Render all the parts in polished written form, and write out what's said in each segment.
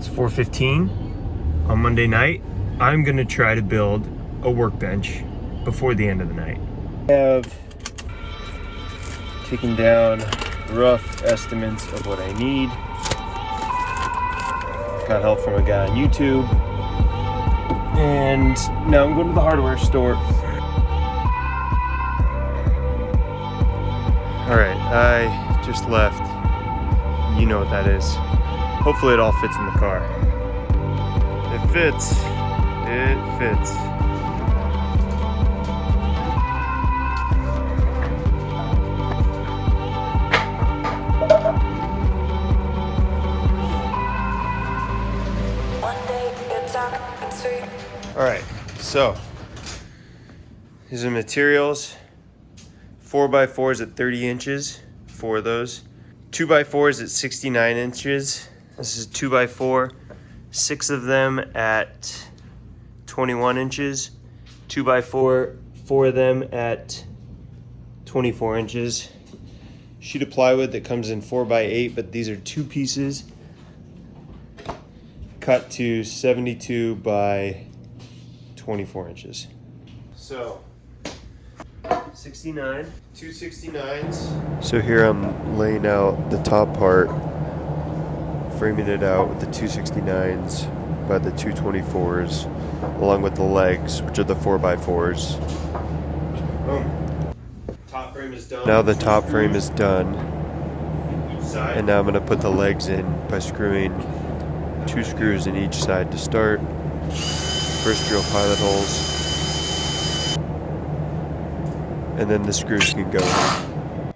It's 4:15 on Monday night. I'm gonna try to build a workbench before the end of the night. I have taken down rough estimates of what I need. Got help from a guy on YouTube. And now I'm going to the hardware store. Alright, I just left. You know what that is. Hopefully it all fits in the car. It fits. It fits. Alright, so these are materials. 4x4s at 30 inches, 4 of those. 2x4s at 69 inches. This is 2x4, 6 of them at 21 inches. 2x4, 4 of them at 24 inches. Sheet of plywood that comes in 4x8, but these are 2 pieces. Cut to 72 by 24 inches. So, 69, 2 69s. So here I'm laying out the top part, framing it out with the 269s by the 224s, along with the legs, which are the 4x4s. Boom. Top frame is done. Now the top frame is done. Each side. And now I'm gonna put the legs in by screwing 2 screws in each side to start. First drill pilot holes, and then the screws can go in.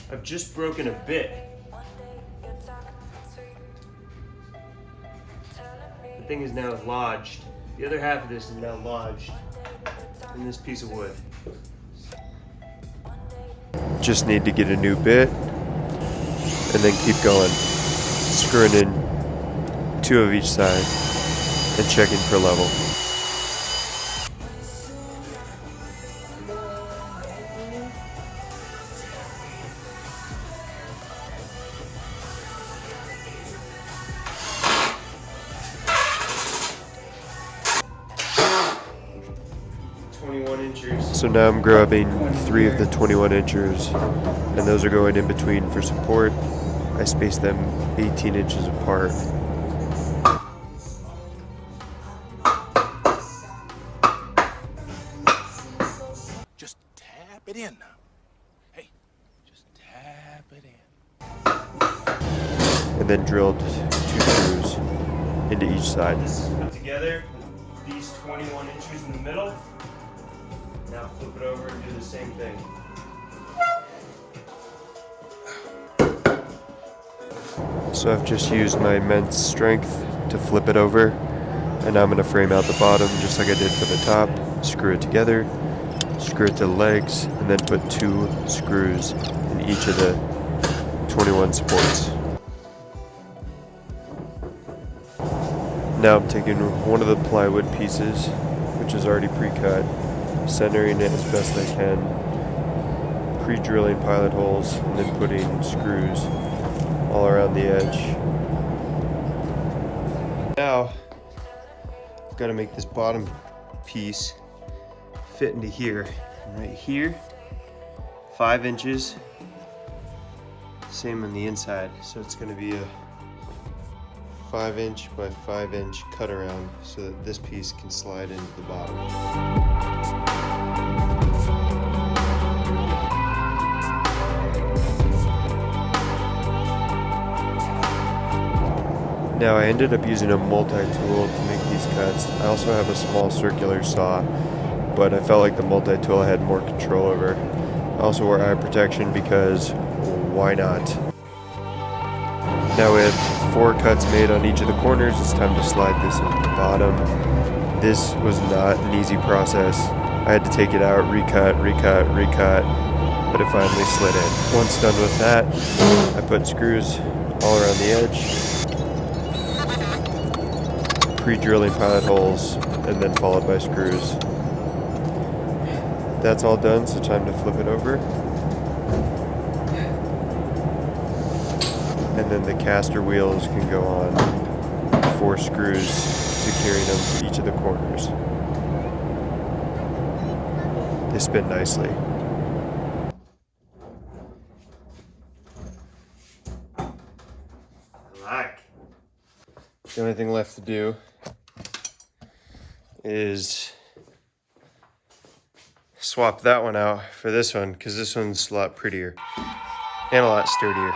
I've just broken a bit. The thing is now lodged. The other half of this is now lodged in this piece of wood. Just need to get a new bit and then keep going. Screwing in 2 of each side and checking for level. So now I'm grabbing 3 of the 21 inchers, and those are going in between for support. I spaced them 18 inches apart. Just tap it in now. Hey, just tap it in. And then drilled 2 screws into each side. This is put together with these 21 inches in the middle. Now flip it over and do the same thing. So I've just used my immense strength to flip it over, and now I'm going to frame out the bottom just like I did for the top, screw it together, screw it to the legs, and then put 2 screws in each of the 21 supports. Now I'm taking one of the plywood pieces, which is already pre-cut, centering it as best I can, pre-drilling pilot holes, and then putting screws all around the edge. Now, I've got to make this bottom piece fit into here. And right here, 5 inches. Same on the inside. So it's going to be a 5 inch by 5 inch cut around so that this piece can slide into the bottom. Now I ended up using a multi-tool to make these cuts. I also have a small circular saw, but I felt like the multi-tool I had more control over. I also wore eye protection because why not? Now with 4 cuts made on each of the corners, it's time to slide this into the bottom. This was not an easy process. I had to take it out, recut, but it finally slid in. Once done with that, I put screws all around the edge, pre-drilling pilot holes, and then followed by screws. That's all done, so time to flip it over. And And then the caster wheels can go on 4 screws, securing them to each of the corners. They spin nicely. The only thing left to do is swap that one out for this one, because this one's a lot prettier and a lot sturdier.